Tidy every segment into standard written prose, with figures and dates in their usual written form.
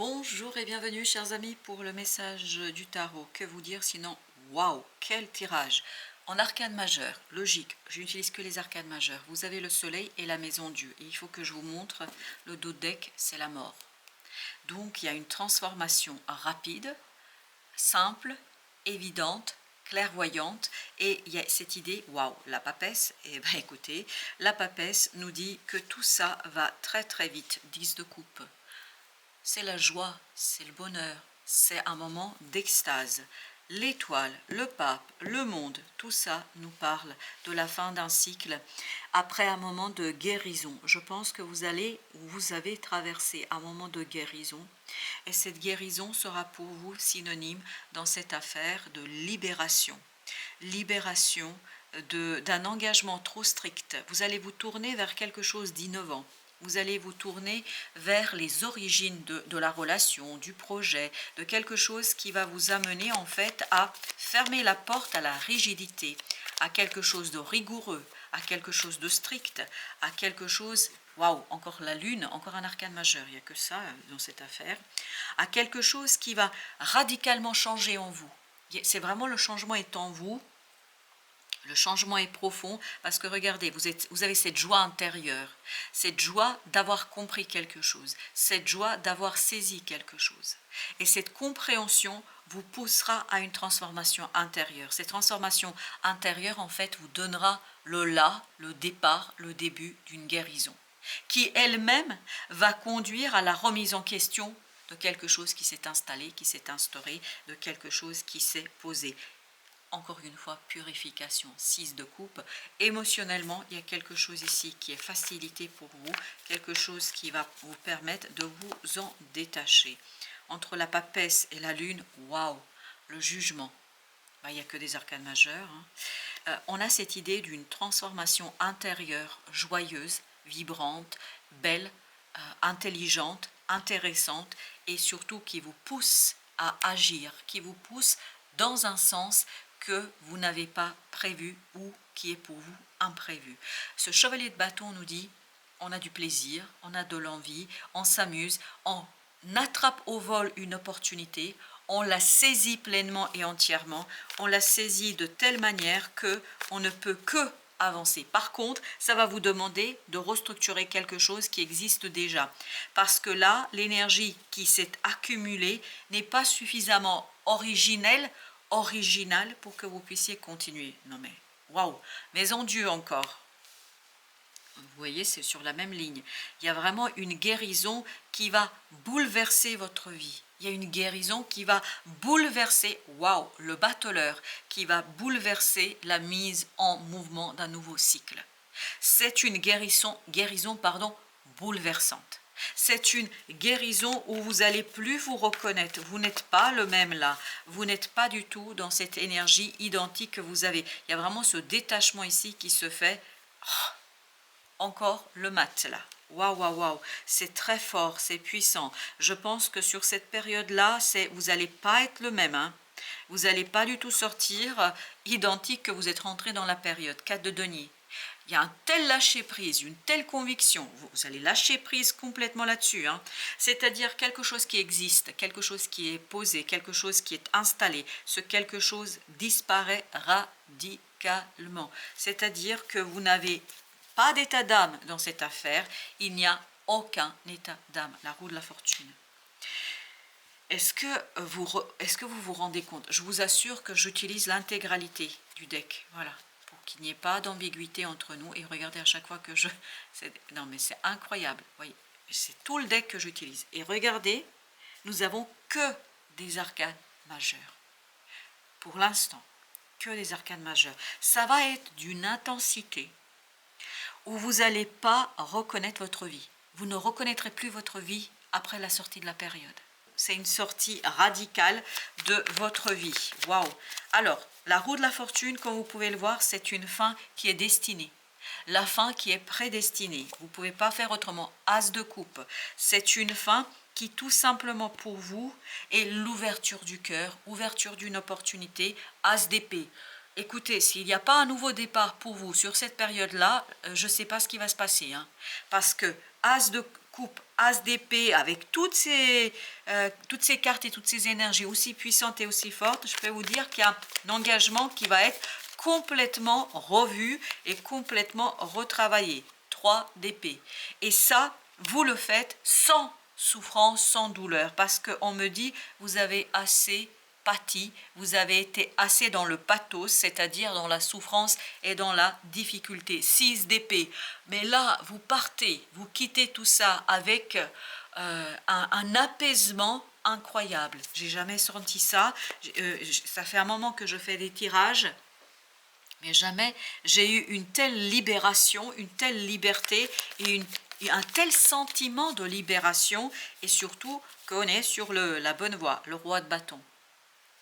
Bonjour et bienvenue chers amis pour le message du tarot. Que vous dire sinon, waouh, quel tirage! En arcane majeur, logique, je n'utilise que les arcanes majeures. Vous avez le soleil et la maison Dieu. Et il faut que je vous montre le dos de deck, c'est la mort. Donc il y a une transformation rapide, simple, évidente, clairvoyante, et il y a cette idée, waouh, la papesse, et ben écoutez, la papesse nous dit que tout ça va très très vite, 10 de coupe. C'est la joie, c'est le bonheur, c'est un moment d'extase. L'étoile, le pape, le monde, tout ça nous parle de la fin d'un cycle après un moment de guérison. Je pense que vous avez traversé un moment de guérison et cette guérison sera pour vous synonyme dans cette affaire de libération. Libération d'un engagement trop strict. Vous allez vous tourner vers quelque chose d'innovant. Vous allez vous tourner vers les origines de la relation, du projet, de quelque chose qui va vous amener en fait à fermer la porte à la rigidité, à quelque chose de rigoureux, à quelque chose de strict, à quelque chose, waouh, encore la lune, encore un arcane majeur, il n'y a que ça dans cette affaire, à quelque chose qui va radicalement changer en vous. C'est vraiment le changement est en vous. Le changement est profond parce que regardez, vous avez cette joie intérieure, cette joie d'avoir compris quelque chose, cette joie d'avoir saisi quelque chose. Et cette compréhension vous poussera à une transformation intérieure. Cette transformation intérieure, en fait, vous donnera le départ, le début d'une guérison, qui elle-même va conduire à la remise en question de quelque chose qui s'est installé, qui s'est instauré, de quelque chose qui s'est posé. Encore une fois, purification, 6 de coupe. Émotionnellement, il y a quelque chose ici qui est facilité pour vous, quelque chose qui va vous permettre de vous en détacher. Entre la papesse et la lune, waouh, le jugement. Ben, il n'y a que des arcanes majeurs. On a cette idée d'une transformation intérieure, joyeuse, vibrante, belle, intelligente, intéressante et surtout qui vous pousse à agir, qui vous pousse dans un sens que vous n'avez pas prévu ou qui est pour vous imprévu. Ce chevalier de bâton nous dit, on a du plaisir, on a de l'envie, on s'amuse, on attrape au vol une opportunité, on la saisit pleinement et entièrement, on la saisit de telle manière que on ne peut que avancer. Par contre, ça va vous demander de restructurer quelque chose qui existe déjà. Parce que là, l'énergie qui s'est accumulée n'est pas suffisamment originale pour que vous puissiez continuer. Non mais, waouh, mais en Dieu encore. Vous voyez, c'est sur la même ligne. Il y a vraiment une guérison qui va bouleverser votre vie. Il y a une guérison qui va bouleverser, waouh, le battleur, qui va bouleverser la mise en mouvement d'un nouveau cycle. C'est une guérison bouleversante. C'est une guérison où vous n'allez plus vous reconnaître. Vous n'êtes pas le même là. Vous n'êtes pas du tout dans cette énergie identique que vous avez. Il y a vraiment ce détachement ici qui se fait. Oh, encore le mat là. Waouh, waouh, waouh. C'est très fort, c'est puissant. Je pense que sur cette période-là, vous n'allez pas être le même. Hein. Vous n'allez pas du tout sortir identique que vous êtes rentré dans la période. 4 de denier. Il y a un tel lâcher-prise, une telle conviction, vous allez lâcher prise complètement là-dessus, hein. C'est-à-dire quelque chose qui existe, quelque chose qui est posé, quelque chose qui est installé, ce quelque chose disparaît radicalement. C'est-à-dire que vous n'avez pas d'état d'âme dans cette affaire, il n'y a aucun état d'âme, la roue de la fortune. Est-ce que vous vous rendez compte? Je vous assure que j'utilise l'intégralité du deck, voilà. Qu'il n'y ait pas d'ambiguïté entre nous. Et regardez à chaque fois que non mais c'est incroyable. Voyez, c'est tout le deck que j'utilise. Et regardez, nous avons que des arcanes majeures. Pour l'instant, que des arcanes majeures. Ça va être d'une intensité où vous n'allez pas reconnaître votre vie. Vous ne reconnaîtrez plus votre vie après la sortie de la période. C'est une sortie radicale de votre vie. Waouh! Alors, la roue de la fortune, comme vous pouvez le voir, c'est une fin qui est destinée. La fin qui est prédestinée. Vous ne pouvez pas faire autrement. As de coupe. C'est une fin qui, tout simplement pour vous, est l'ouverture du cœur, ouverture d'une opportunité. As d'épée. Écoutez, s'il n'y a pas un nouveau départ pour vous sur cette période-là, je ne sais pas ce qui va se passer. Hein, parce que As coupe As d'épée avec toutes ces cartes et toutes ces énergies aussi puissantes et aussi fortes, je peux vous dire qu'il y a un engagement qui va être complètement revu et complètement retravaillé. 3 d'épée. Et ça, vous le faites sans souffrance, sans douleur, parce qu'on me dit, vous avez assez pâti, vous avez été assez dans le pathos, c'est-à-dire dans la souffrance et dans la difficulté. 6 d'épée. Mais là, vous partez, vous quittez tout ça avec un apaisement incroyable. J'ai jamais senti ça. Ça fait un moment que je fais des tirages, mais jamais j'ai eu une telle libération, une telle liberté et un tel sentiment de libération, et surtout qu'on est sur la bonne voie, le roi de bâton.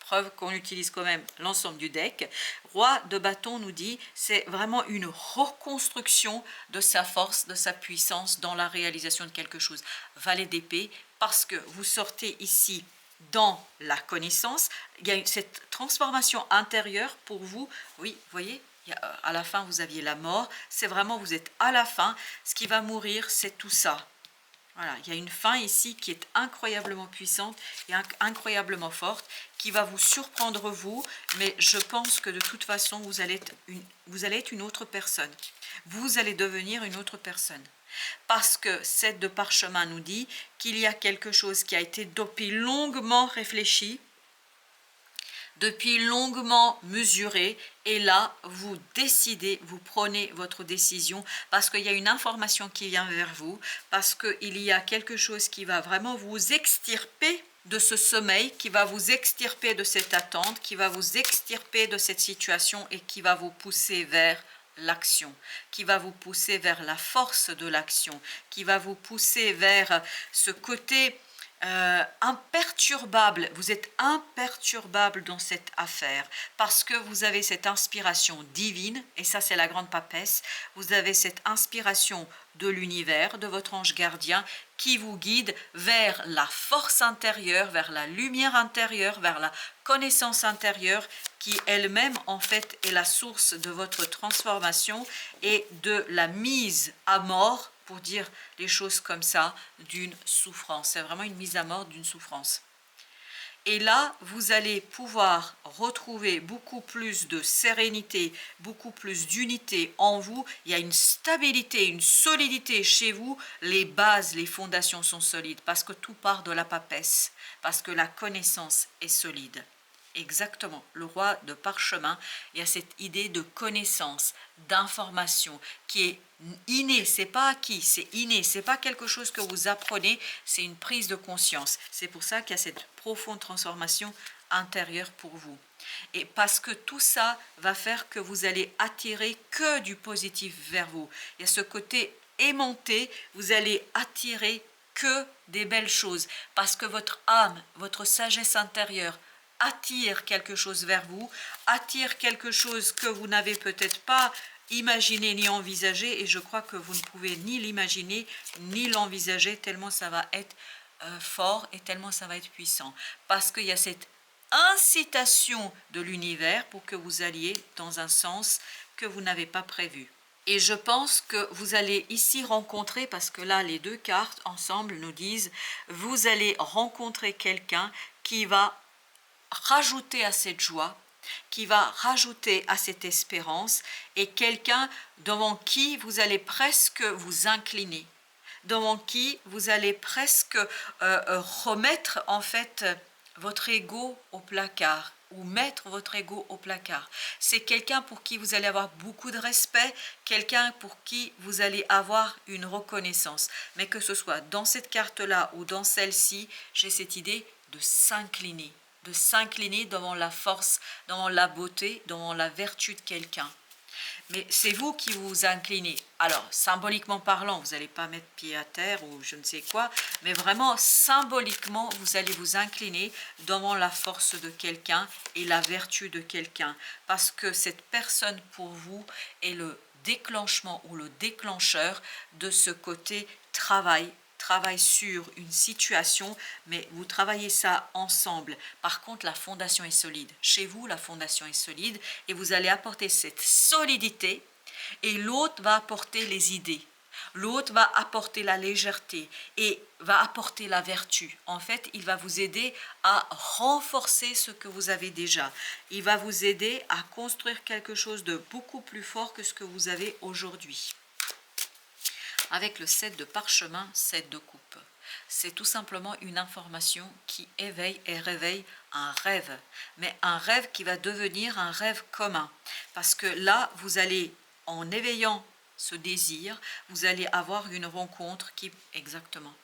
Preuve qu'on utilise quand même l'ensemble du deck. Roi de bâton nous dit, c'est vraiment une reconstruction de sa force, de sa puissance dans la réalisation de quelque chose. Valet d'épée, parce que vous sortez ici dans la connaissance, il y a cette transformation intérieure pour vous. Oui, vous voyez, à la fin vous aviez la mort, c'est vraiment, vous êtes à la fin, ce qui va mourir, c'est tout ça. Voilà, il y a une fin ici qui est incroyablement puissante et incroyablement forte, qui va vous surprendre vous, mais je pense que de toute façon, vous allez être une autre personne. Vous allez devenir une autre personne. Parce que cette de parchemin nous dit qu'il y a quelque chose qui a été depuis longuement réfléchi, depuis longuement mesuré, et là vous décidez, vous prenez votre décision parce qu'il y a une information qui vient vers vous, parce qu'il y a quelque chose qui va vraiment vous extirper de ce sommeil, qui va vous extirper de cette attente, qui va vous extirper de cette situation et qui va vous pousser vers l'action, qui va vous pousser vers la force de l'action, qui va vous pousser vers ce côté imperturbable. Vous êtes imperturbable dans cette affaire parce que vous avez cette inspiration divine, et ça c'est la grande papesse. Vous avez cette inspiration de l'univers, de votre ange gardien qui vous guide vers la force intérieure, vers la lumière intérieure, vers la connaissance intérieure qui elle-même en fait est la source de votre transformation et de la mise à mort, pour dire les choses comme ça, d'une souffrance. C'est vraiment une mise à mort d'une souffrance. Et là, vous allez pouvoir retrouver beaucoup plus de sérénité, beaucoup plus d'unité en vous. Il y a une stabilité, une solidité chez vous. Les bases, les fondations sont solides parce que tout part de la papesse, parce que la connaissance est solide. Exactement, le roi de parchemin, il y a cette idée de connaissance, d'information qui est innée, c'est pas acquis, c'est inné, c'est pas quelque chose que vous apprenez, c'est une prise de conscience. C'est pour ça qu'il y a cette profonde transformation intérieure pour vous. Et parce que tout ça va faire que vous allez attirer que du positif vers vous. Il y a ce côté aimanté, vous allez attirer que des belles choses parce que votre âme, votre sagesse intérieure attire quelque chose vers vous, attire quelque chose que vous n'avez peut-être pas imaginé ni envisagé, et je crois que vous ne pouvez ni l'imaginer ni l'envisager tellement ça va être fort et tellement ça va être puissant, parce qu'il y a cette incitation de l'univers pour que vous alliez dans un sens que vous n'avez pas prévu. Et je pense que vous allez ici rencontrer, parce que là les deux cartes ensemble nous disent, vous allez rencontrer quelqu'un qui va rajouter à cette joie, qui va rajouter à cette espérance, et quelqu'un devant qui vous allez presque vous incliner, devant qui vous allez presque remettre en fait votre ego au placard, ou mettre votre ego au placard. C'est quelqu'un pour qui vous allez avoir beaucoup de respect, quelqu'un pour qui vous allez avoir une reconnaissance. Mais que ce soit dans cette carte-là ou dans celle-ci, j'ai cette idée de s'incliner devant la force, devant la beauté, devant la vertu de quelqu'un. Mais c'est vous qui vous inclinez. Alors, symboliquement parlant, vous n'allez pas mettre pied à terre ou je ne sais quoi, mais vraiment, symboliquement, vous allez vous incliner devant la force de quelqu'un et la vertu de quelqu'un. Parce que cette personne, pour vous, est le déclenchement ou le déclencheur de ce côté travail sur une situation, mais vous travaillez ça ensemble. Par contre, la fondation est solide. Chez vous, la fondation est solide et vous allez apporter cette solidité et l'autre va apporter les idées. L'autre va apporter la légèreté et va apporter la vertu. En fait, il va vous aider à renforcer ce que vous avez déjà. Il va vous aider à construire quelque chose de beaucoup plus fort que ce que vous avez aujourd'hui. Avec le 7 de parchemin, 7 de coupe. C'est tout simplement une information qui éveille et réveille un rêve. Mais un rêve qui va devenir un rêve commun. Parce que là, vous allez, en éveillant ce désir, vous allez avoir une rencontre qui... Exactement.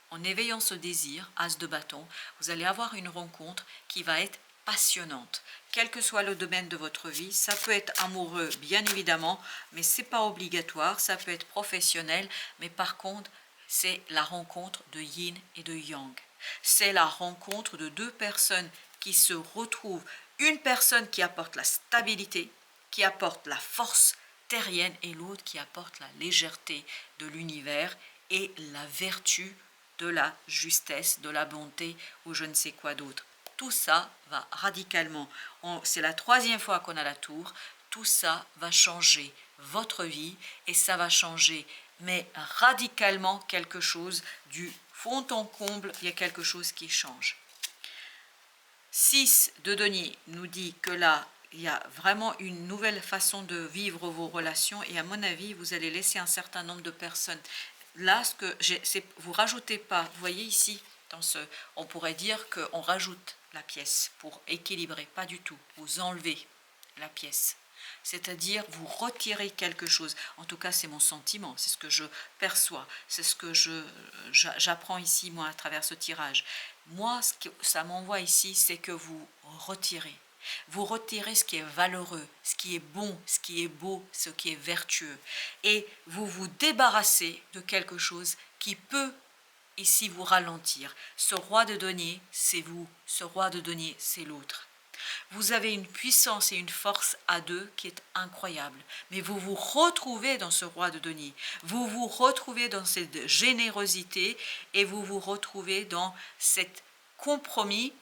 En éveillant ce désir, as de bâton, vous allez avoir une rencontre qui va être passionnante. Quel que soit le domaine de votre vie, ça peut être amoureux, bien évidemment, mais c'est pas obligatoire, ça peut être professionnel, mais par contre, c'est la rencontre de yin et de yang. C'est la rencontre de deux personnes qui se retrouvent. Une personne qui apporte la stabilité, qui apporte la force terrienne, et l'autre qui apporte la légèreté de l'univers et la vertu de la justesse, de la bonté ou je ne sais quoi d'autre. Tout ça va radicalement, c'est la 3e fois qu'on a la tour, tout ça va changer votre vie et ça va changer, mais radicalement quelque chose du fond en comble, il y a quelque chose qui change. 6 de denier nous dit que là, il y a vraiment une nouvelle façon de vivre vos relations et à mon avis, vous allez laisser un certain nombre de personnes. Là, ce que vous rajoutez pas, vous voyez ici, on pourrait dire qu'on rajoute la pièce pour équilibrer, pas du tout, vous enlevez la pièce. C'est-à-dire vous retirez quelque chose, en tout cas c'est mon sentiment, c'est ce que je perçois, c'est ce que j'apprends ici moi à travers ce tirage. Moi, ce que ça m'envoie ici, c'est que vous retirez. Vous retirez ce qui est valeureux, ce qui est bon, ce qui est beau, ce qui est vertueux. Et vous vous débarrassez de quelque chose qui peut ici vous ralentir. Ce roi de denier, c'est vous. Ce roi de denier, c'est l'autre. Vous avez une puissance et une force à deux qui est incroyable. Mais vous vous retrouvez dans ce roi de denier. Vous vous retrouvez dans cette générosité et vous vous retrouvez dans cet compromis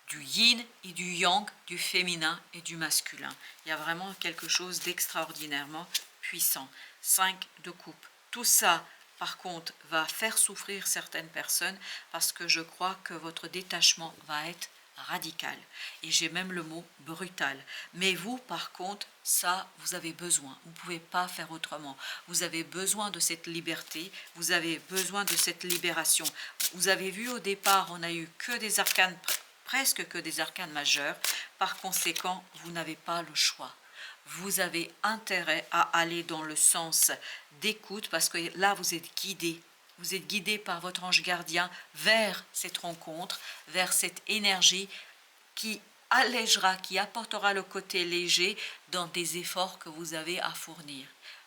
du yin et du yang, du féminin et du masculin. Il y a vraiment quelque chose d'extraordinairement puissant. 5 de coupe. Tout ça, par contre, va faire souffrir certaines personnes parce que je crois que votre détachement va être radical. Et j'ai même le mot brutal. Mais vous, par contre, ça, vous avez besoin. Vous ne pouvez pas faire autrement. Vous avez besoin de cette liberté. Vous avez besoin de cette libération. Vous avez vu au départ, on n'a eu que des arcanes, presque que des arcanes majeurs. Par conséquent, vous n'avez pas le choix. Vous avez intérêt à aller dans le sens d'écoute parce que là, vous êtes guidé. Vous êtes guidé par votre ange gardien vers cette rencontre, vers cette énergie qui allégera, qui apportera le côté léger dans des efforts que vous avez à fournir.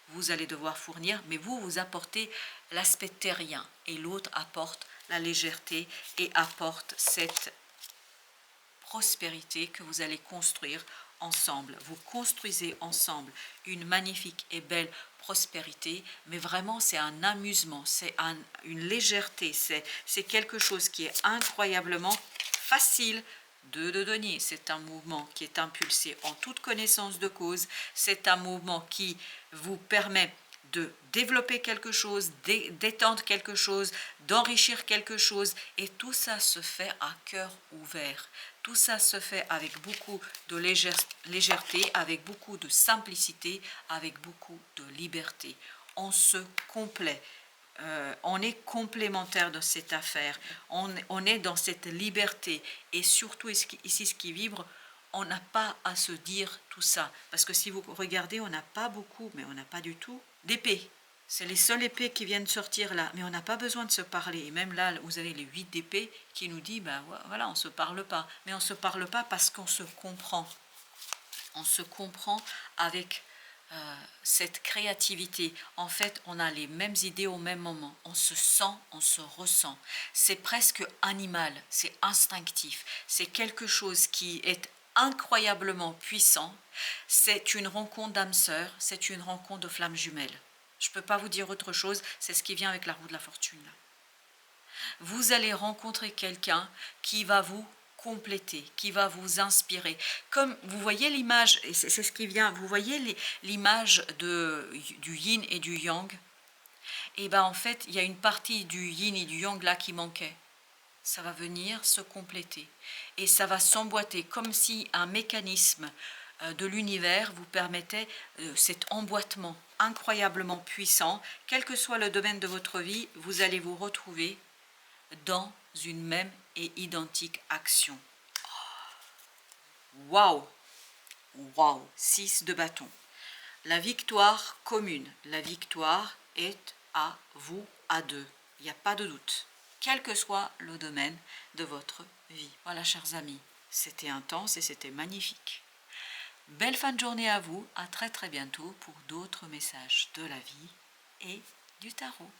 Vous allez devoir fournir, mais vous apportez l'aspect terrien et l'autre apporte la légèreté et apporte cette prospérité que vous allez construire ensemble. Vous construisez ensemble une magnifique et belle prospérité, mais vraiment c'est un amusement, c'est une légèreté, c'est quelque chose qui est incroyablement facile de donner. C'est un mouvement qui est impulsé en toute connaissance de cause, c'est un mouvement qui vous permet de développer quelque chose, d'étendre quelque chose, d'enrichir quelque chose, et tout ça se fait à cœur ouvert. Tout ça se fait avec beaucoup de légèreté, avec beaucoup de simplicité, avec beaucoup de liberté. On se complète. On est complémentaire de cette affaire. On est dans cette liberté. Et surtout, ici, ce qui vibre, on n'a pas à se dire tout ça. Parce que si vous regardez, on n'a pas beaucoup, mais on n'a pas du tout d'épée. C'est les seules épées qui viennent sortir là. Mais on n'a pas besoin de se parler. Et même là, vous avez les 8 d'épée qui nous dit, ben voilà, on ne se parle pas. Mais on ne se parle pas parce qu'on se comprend. On se comprend avec cette créativité. En fait, on a les mêmes idées au même moment. On se sent, on se ressent. C'est presque animal, c'est instinctif. C'est quelque chose qui est incroyablement puissant. C'est une rencontre d'âme sœur, c'est une rencontre de flammes jumelles. Je ne peux pas vous dire autre chose, c'est ce qui vient avec la roue de la fortune. Vous allez rencontrer quelqu'un qui va vous compléter, qui va vous inspirer. Comme vous voyez l'image, et c'est ce qui vient, vous voyez l'image du yin et du yang. et ben en fait, il y a une partie du yin et du yang là qui manquait. Ça va venir se compléter et ça va s'emboîter comme si un mécanisme de l'univers vous permettait cet emboîtement incroyablement puissant. Quel que soit le domaine de votre vie, vous allez vous retrouver dans une même et identique action. Waouh! Waouh! 6 de bâton. La victoire commune. La victoire est à vous, à deux. Il n'y a pas de doute. Quel que soit le domaine de votre vie. Voilà, chers amis, c'était intense et c'était magnifique. Belle fin de journée à vous, à très bientôt pour d'autres messages de la vie et du tarot.